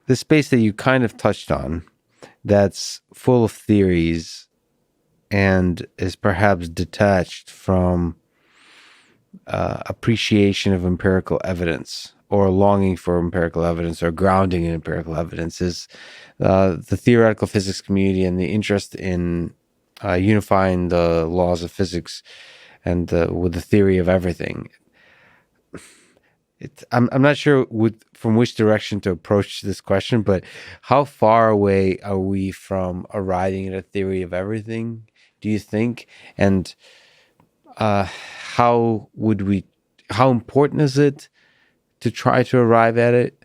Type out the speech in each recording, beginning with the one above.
the space that you kind of touched on, that's full of theories and is perhaps detached from appreciation of empirical evidence or longing for empirical evidence or grounding in empirical evidence, is the theoretical physics community and the interest in unifying the laws of physics and with the theory of everything. I'm not sure from which direction to approach this question, but how far away are we from arriving at a theory of everything, do you think? And how important is it to try to arrive at it,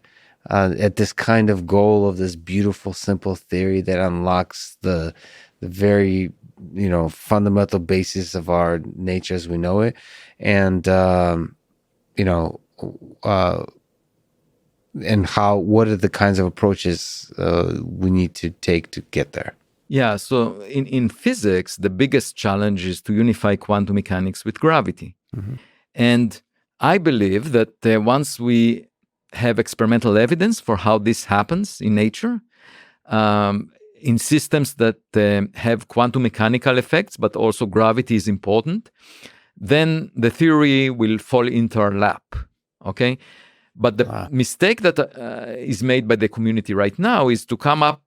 at this kind of goal of this beautiful, simple theory that unlocks the very, fundamental basis of our nature as we know it? And, and what are the kinds of approaches we need to take to get there? Yeah, so in physics, the biggest challenge is to unify quantum mechanics with gravity. Mm-hmm. And I believe that once we have experimental evidence for how this happens in nature, in systems that have quantum mechanical effects, but also gravity is important, then the theory will fall into our lap, okay? But the mistake that is made by the community right now is to come up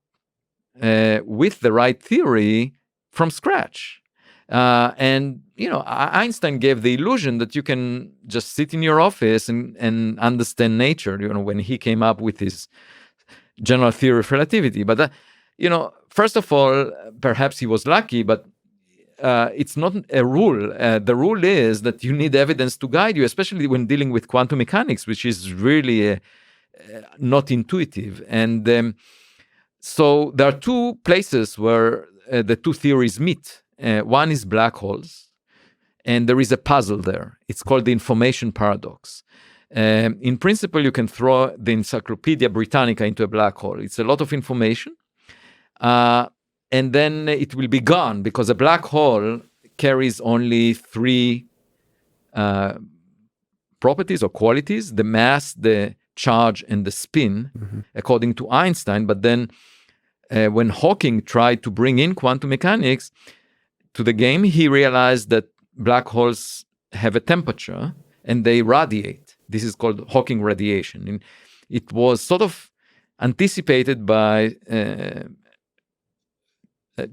with the right theory from scratch. And Einstein gave the illusion that you can just sit in your office and understand nature, when he came up with his general theory of relativity. But, first of all, perhaps he was lucky, but it's not a rule. The rule is that you need evidence to guide you, especially when dealing with quantum mechanics, which is really not intuitive. And so there are two places where the two theories meet. One is black holes, and there is a puzzle there. It's called the information paradox. In principle, you can throw the Encyclopedia Britannica into a black hole. It's a lot of information, and then it will be gone because a black hole carries only three properties or qualities: the mass, the charge, and the spin, according to Einstein. But then when Hawking tried to bring in quantum mechanics to the game, he realized that black holes have a temperature and they radiate. This is called Hawking radiation. And it was sort of anticipated by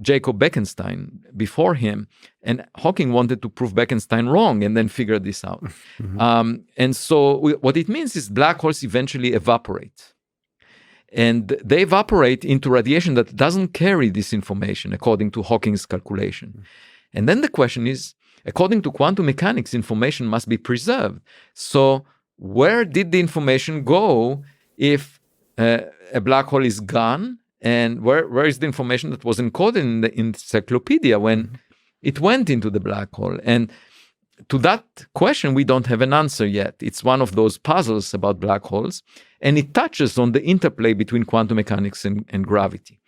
Jacob Bekenstein before him, and Hawking wanted to prove Bekenstein wrong and then figure this out. And so what it means is black holes eventually evaporate. And they evaporate into radiation that doesn't carry this information, according to Hawking's calculation. And then the question is, according to quantum mechanics, information must be preserved. So where did the information go if a black hole is gone? And where is the information that was encoded in the encyclopedia when it went into the black hole? And to that question, we don't have an answer yet. It's one of those puzzles about black holes, and it touches on the interplay between quantum mechanics and gravity.